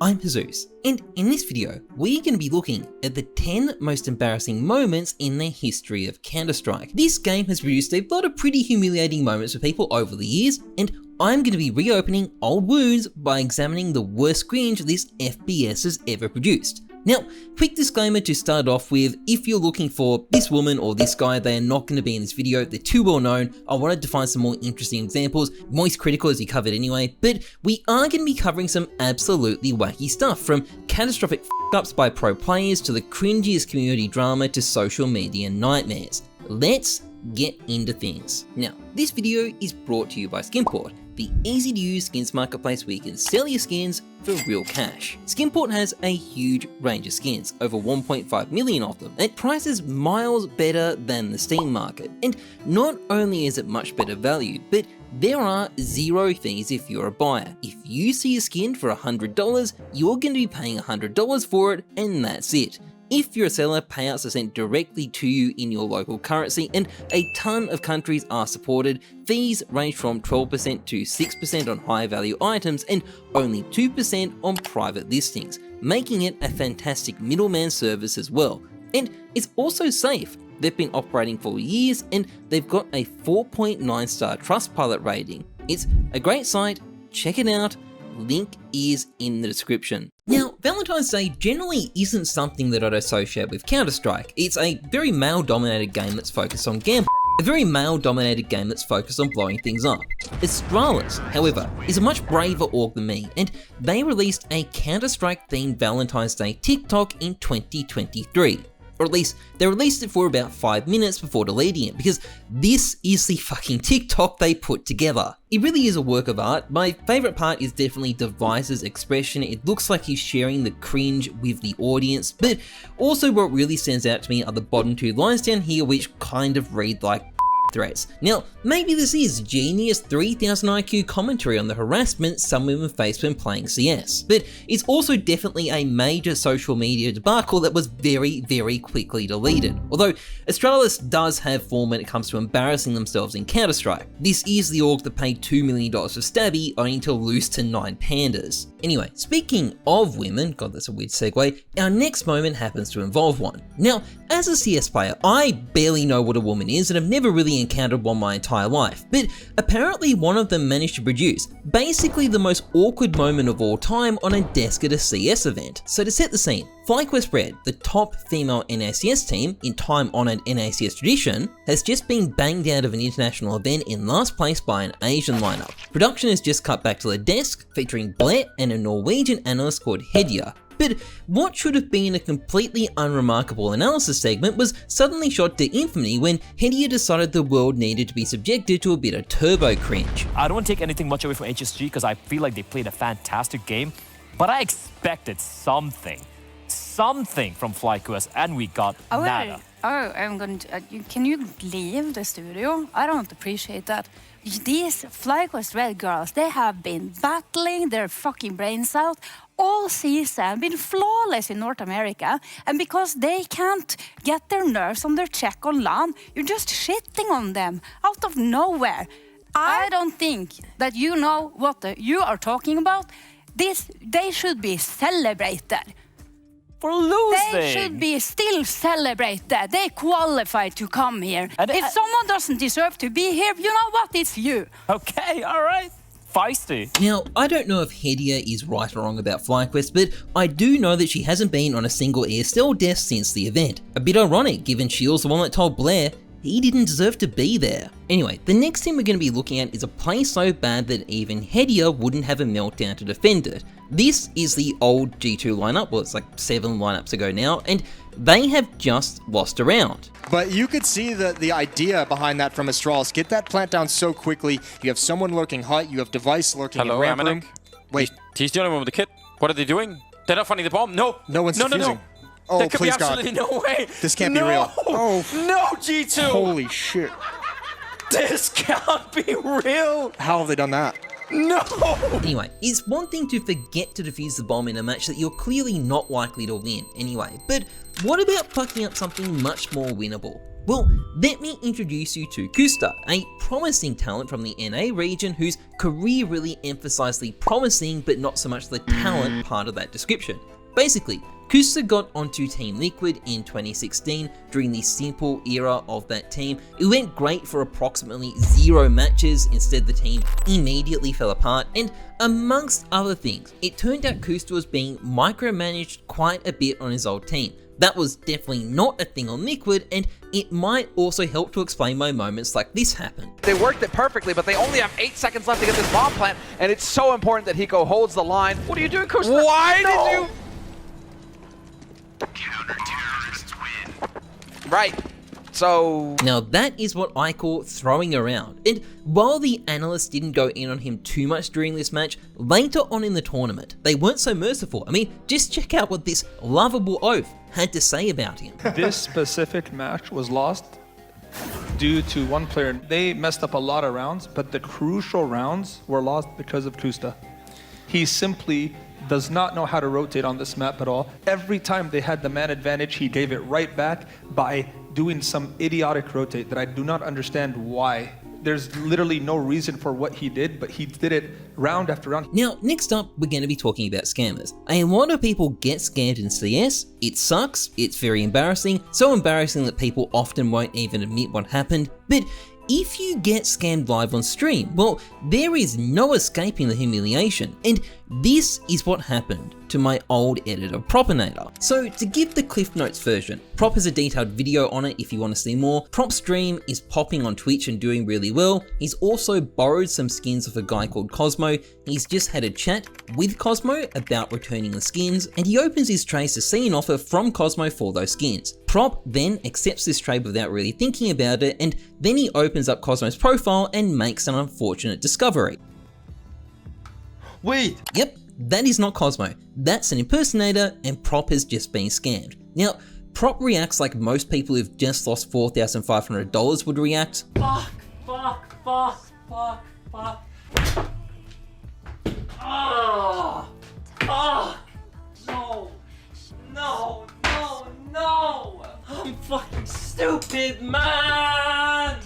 I'm Heyzeus, and in this video, we're going to be looking at the 10 most embarrassing moments in the history of Counter-Strike. This game has produced a lot of pretty humiliating moments for people over the years, and I'm going to be reopening old wounds by examining the worst cringe this FPS has ever produced. Now, quick disclaimer to start off with, if you're looking for this woman or this guy, they are not going to be in this video, they're too well known. I wanted to find some more interesting examples, moist critical as we covered anyway, but we are going to be covering some absolutely wacky stuff, from catastrophic f***ups by pro players to the cringiest community drama to social media nightmares. Let's get into things. Now, this video is brought to you by Skinport, the easy to use skins marketplace where you can sell your skins for real cash. Skinport has a huge range of skins, over 1.5 million of them, at prices miles better than the Steam market. And not only is it much better value, but there are zero fees if you're a buyer. If you see a skin for $100, you're going to be paying $100 for it, and that's it. If you're a seller, payouts are sent directly to you in your local currency, and a ton of countries are supported. Fees range from 12% to 6% on high value items and only 2% on private listings, making it a fantastic middleman service as well. And it's also safe. They've been operating for years and they've got a 4.9 star Trustpilot rating. It's a great site, check it out. Link is in the description. Now, Valentine's Day generally isn't something that I'd associate with Counter-Strike. It's a very male-dominated game that's focused on gambling. A very male-dominated game that's focused on blowing things up. Astralis, however, is a much braver org than me, and they released a Counter-Strike themed Valentine's Day TikTok in 2023. Or at least, they released it for about 5 minutes before deleting it, because this is the fucking TikTok they put together. It really is a work of art. My favourite part is definitely Device's expression. It looks like he's sharing the cringe with the audience, but also what really stands out to me are the bottom 2 lines down here, which kind of read like threats. Now, maybe this is genius 3000 IQ commentary on the harassment some women face when playing CS, but it's also definitely a major social media debacle that was very, very quickly deleted. Although, Astralis does have form when it comes to embarrassing themselves in Counter-Strike. This is the org that paid $2 million for Stabby only to lose to 9 pandas. Anyway, speaking of women, god that's a weird segue, our next moment happens to involve one. Now, as a CS player, I barely know what a woman is and have never really encountered one my entire life, but apparently one of them managed to produce basically the most awkward moment of all time on a desk at a CS event. So to set the scene, FlyQuest Red, the top female NACS team in time-honoured NACS tradition, has just been banged out of an international event in last place by an Asian lineup. Production has just cut back to the desk, featuring Blair and a Norwegian analyst called Hedja. But what should have been a completely unremarkable analysis segment was suddenly shot to infamy when Hedja decided the world needed to be subjected to a bit of turbo cringe. I don't take anything much away from HSG because I feel like they played a fantastic game, but I expected something from FlyQuest, and we got nada. I'm going to... can you leave the studio? I don't appreciate that. These FlyQuest Red girls, they have been battling their fucking brains out all season, been flawless in North America, and because they can't get their nerves on their check on LAN, you're just shitting on them out of nowhere. I don't think that you know what you are talking about. They should be celebrated. For losing. They should be still celebrated. They qualified to come here. If someone doesn't deserve to be here, you know what? It's you. Okay, all right. Feisty. Now, I don't know if Hedja is right or wrong about FlyQuest, but I do know that she hasn't been on a single ESL desk since the event. A bit ironic, given she was the one that told Blair he didn't deserve to be there. Anyway, the next thing we're going to be looking at is a play so bad that even Hedja wouldn't have a meltdown to defend it. This is the old G2 lineup, well it's like 7 lineups ago now, and they have just lost a round. But you could see the idea behind that from Astralis. Get that plant down so quickly. You have someone lurking hut, you have Device lurking in ramp room. Wait. He's the only one with the kit. What are they doing? They're not finding the bomb? No. No one's defusing. No. Oh, there could please be absolutely God. no way. This can't be real. Oh. No, G2. Holy shit. This can't be real. How have they done that? No! Anyway, it's one thing to forget to defuse the bomb in a match that you're clearly not likely to win anyway, but what about fucking up something much more winnable? Well, let me introduce you to Kusta, a promising talent from the NA region whose career really emphasized the promising but not so much the talent part of that description. Basically, Kusta got onto Team Liquid in 2016 during the simple era of that team. It went great for approximately 0 matches, instead the team immediately fell apart, and amongst other things, it turned out Kusta was being micromanaged quite a bit on his old team. That was definitely not a thing on Liquid, and it might also help to explain why moments like this happen. They worked it perfectly, but they only have 8 seconds left to get this bomb plant, and it's so important that Hiko holds the line. What are you doing, Kusta? Why did you? Counter-terrorists win. Right. So... Now that is what I call throwing around, and while the analysts didn't go in on him too much during this match, later on in the tournament, they weren't so merciful. I mean, just check out what this lovable oaf had to say about him. This specific match was lost due to one player. They messed up a lot of rounds, but the crucial rounds were lost because of Kusta. He simply does not know how to rotate on this map at all. Every time they had the man advantage, he gave it right back by doing some idiotic rotate that I do not understand why. There's literally no reason for what he did, but he did it round after round. Now, next up, we're going to be talking about scammers. A lot of people get scammed in CS. It sucks, it's very embarrassing, so embarrassing that people often won't even admit what happened, but if you get scammed live on stream, well, there is no escaping the humiliation, and this is what happened to my old editor Propinator. So to give the Cliff Notes version, Prop has a detailed video on it if you want to see more. Prop's stream is popping on Twitch and doing really well. He's also borrowed some skins of a guy called Cosmo. He's just had a chat with Cosmo about returning the skins, and he opens his trays to see an offer from Cosmo for those skins. Prop then accepts this trade without really thinking about it, and then he opens up Cosmo's profile and makes an unfortunate discovery. Wait! Yep, that is not Cosmo. That's an impersonator, and Prop has just been scammed. Now, Prop reacts like most people who've just lost $4,500 would react. Fuck. Oh, no. I'm fucking stupid, man.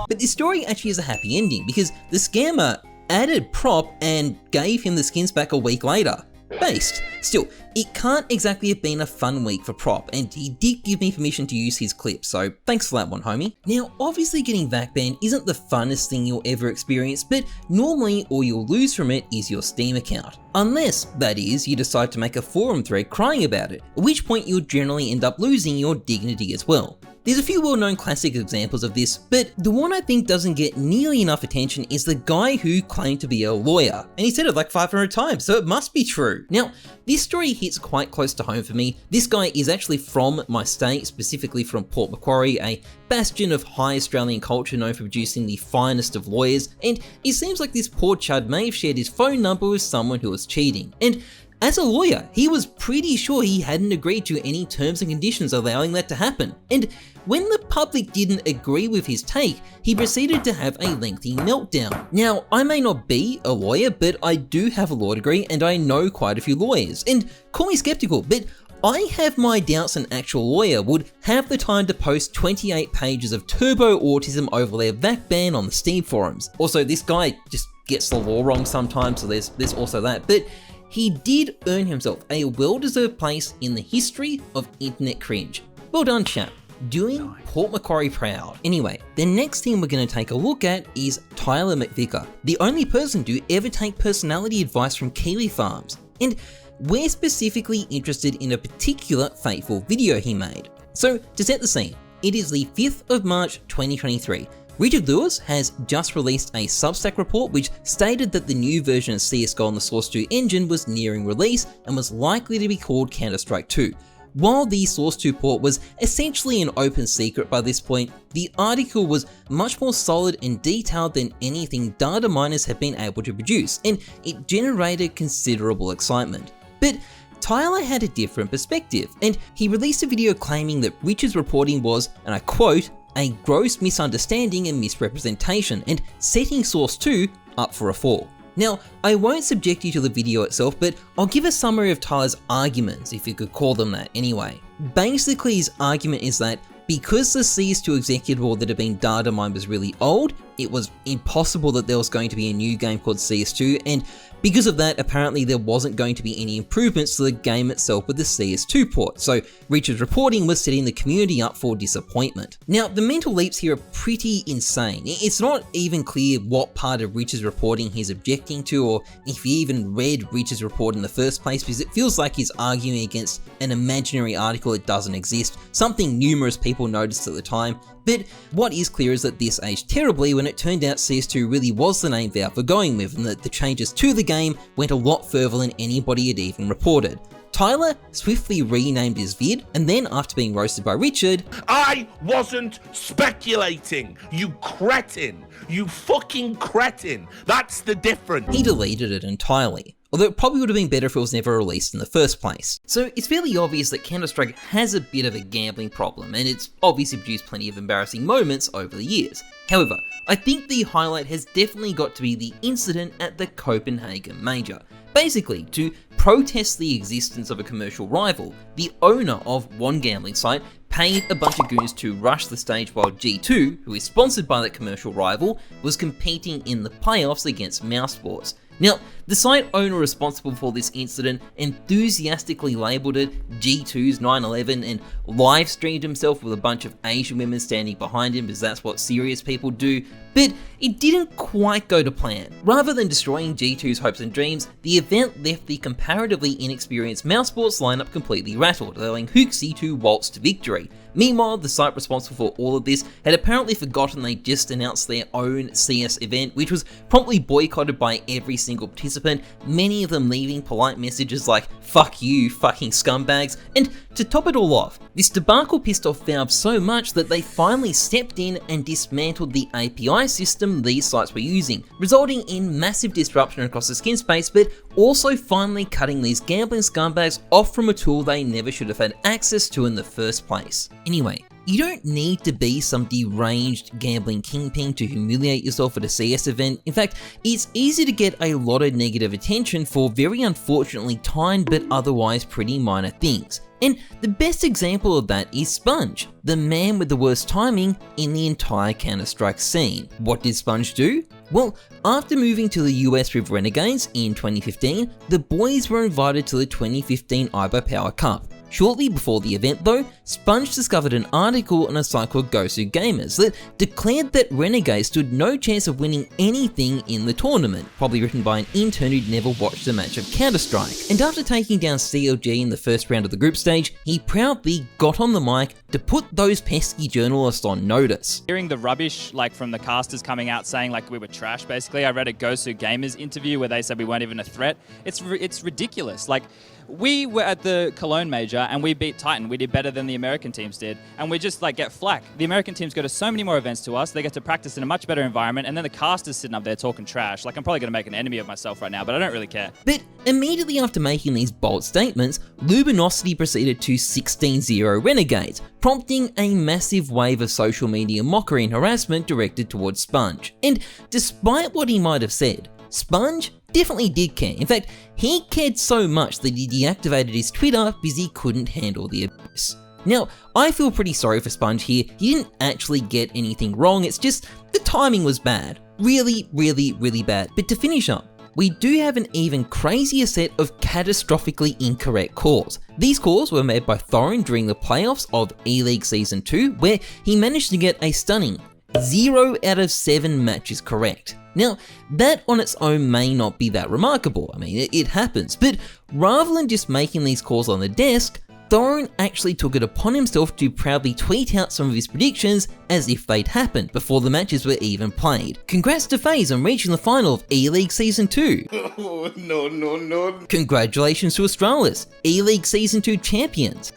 But this story actually has a happy ending because the scammer added Prop and gave him the skins back a week later. Based. Still, it can't exactly have been a fun week for Prop, and he did give me permission to use his clip, so thanks for that one, homie. Now, obviously getting VAC banned isn't the funnest thing you'll ever experience, but normally all you'll lose from it is your Steam account. Unless, that is, you decide to make a forum thread crying about it, at which point you'll generally end up losing your dignity as well. There's a few well-known classic examples of this, but the one I think doesn't get nearly enough attention is the guy who claimed to be a lawyer, and he said it like 500 times, so it must be true. Now, this story hits quite close to home for me. This guy is actually from my state, specifically from Port Macquarie, a bastion of high Australian culture known for producing the finest of lawyers, and it seems like this poor chud may have shared his phone number with someone who was cheating. And as a lawyer, he was pretty sure he hadn't agreed to any terms and conditions allowing that to happen. And when the public didn't agree with his take, he proceeded to have a lengthy meltdown. Now, I may not be a lawyer, but I do have a law degree and I know quite a few lawyers. And call me skeptical, but I have my doubts an actual lawyer would have the time to post 28 pages of turbo autism over their VAC ban on the Steam forums. Also, this guy just gets the law wrong sometimes, so there's also that. But he did earn himself a well-deserved place in the history of internet cringe. Well done, chap. Doing Port Macquarie proud. Anyway, the next thing we're going to take a look at is Tyler McVicker, the only person to ever take personality advice from Kiwi Farms. And we're specifically interested in a particular fateful video he made. So, to set the scene, it is the 5th of March 2023. Richard Lewis has just released a Substack report which stated that the new version of CSGO on the Source 2 engine was nearing release and was likely to be called Counter-Strike 2. While the Source 2 port was essentially an open secret by this point, the article was much more solid and detailed than anything data miners have been able to produce, and it generated considerable excitement. But Tyler had a different perspective, and he released a video claiming that Richard's reporting was, and I quote, a gross misunderstanding and misrepresentation, and setting Source 2 up for a fall. Now, I won't subject you to the video itself, but I'll give a summary of Tyler's arguments, if you could call them that anyway. basically his argument is that because the CS2 executive order that had been data mined was really old, it was impossible that there was going to be a new game called CS2, and because of that, apparently there wasn't going to be any improvements to the game itself with the CS2 port, so Richard's reporting was setting the community up for disappointment. Now, the mental leaps here are pretty insane. It's not even clear what part of Richard's reporting he's objecting to, or if he even read Richard's report in the first place, because it feels like he's arguing against an imaginary article that doesn't exist, something numerous people noticed at the time. But what is clear is that this aged terribly when it turned out CS2 really was the name Valve were going with, and that the changes to the game went a lot further than anybody had even reported. Tyler swiftly renamed his vid, and then after being roasted by Richard, I wasn't speculating, you cretin! You fucking cretin! That's the difference! he deleted it entirely. Although it probably would have been better if it was never released in the first place. So it's fairly obvious that Counter-Strike has a bit of a gambling problem, and it's obviously produced plenty of embarrassing moments over the years. However, I think the highlight has definitely got to be the incident at the Copenhagen Major. Basically, to protest the existence of a commercial rival, the owner of one gambling site paid a bunch of goons to rush the stage while G2, who is sponsored by that commercial rival, was competing in the playoffs against Mousesports. Now, the site owner responsible for this incident enthusiastically labelled it G2's 9/11 and live streamed himself with a bunch of Asian women standing behind him, because that's what serious people do, but it didn't quite go to plan. Rather than destroying G2's hopes and dreams, the event left the comparatively inexperienced Mousesports lineup completely rattled, allowing Hooksy to waltz to victory. Meanwhile, the site responsible for all of this had apparently forgotten they just announced their own CS event, which was promptly boycotted by every single participant, many of them leaving polite messages like "fuck you, fucking scumbags," and to top it all off, this debacle pissed off Valve so much that they finally stepped in and dismantled the API system these sites were using, resulting in massive disruption across the skin space, but also finally cutting these gambling scumbags off from a tool they never should have had access to in the first place. Anyway, you don't need to be some deranged gambling kingpin to humiliate yourself at a CS event. In fact, it's easy to get a lot of negative attention for very unfortunately timed but otherwise pretty minor things. And the best example of that is Sponge, the man with the worst timing in the entire Counter-Strike scene. What did Sponge do? Well, after moving to the US with Renegades in 2015, the boys were invited to the 2015 IBO Power Cup. Shortly before the event though, Sponge discovered an article on a site called Gosu Gamers that declared that Renegade stood no chance of winning anything in the tournament, probably written by an intern who'd never watched a match of Counter-Strike. And after taking down CLG in the first round of the group stage, he proudly got on the mic to put those pesky journalists on notice. Hearing the rubbish like from the casters coming out saying like we were trash basically, I read a Gosu Gamers interview where they said we weren't even a threat. It's ridiculous. Like, we were at the Cologne Major and we beat Titan. We did better than the American teams did. And we just like get flack. The American teams go to so many more events to us. They get to practice in a much better environment. And then the casters sitting up there talking trash. Like, I'm probably going to make an enemy of myself right now, but I don't really care. But immediately after making these bold statements, Luminosity proceeded to 16-0 Renegades, prompting a massive wave of social media mockery and harassment directed towards Sponge. And despite what he might have said, Sponge definitely did care. In fact, he cared so much that he deactivated his Twitter because he couldn't handle the abuse. Now, I feel pretty sorry for Sponge here. He didn't actually get anything wrong, it's just the timing was bad. Really, really, really bad. But to finish up, we do have an even crazier set of catastrophically incorrect calls. These calls were made by Thorin during the playoffs of E-League Season 2, where he managed to get a stunning 0 out of 7 matches correct. Now, that on its own may not be that remarkable, I mean, it happens, but rather than just making these calls on the desk, Thorin actually took it upon himself to proudly tweet out some of his predictions as if they'd happened before the matches were even played. Congrats to FaZe on reaching the final of E-League Season 2. Oh, no. Congratulations to Astralis, E-League Season 2 champions.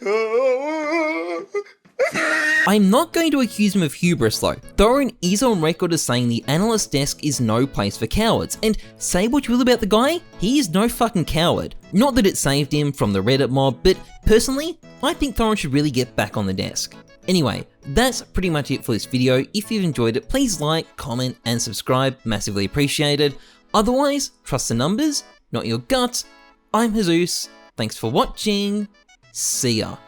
I'm not going to accuse him of hubris though. Thorin is on record as saying the analyst desk is no place for cowards, and say what you will about the guy, he is no fucking coward. Not that it saved him from the Reddit mob, but personally, I think Thorin should really get back on the desk. Anyway, that's pretty much it for this video. If you've enjoyed it, please like, comment, and subscribe, massively appreciated. Otherwise, trust the numbers, not your guts. I'm Heyzeus, thanks for watching, see ya.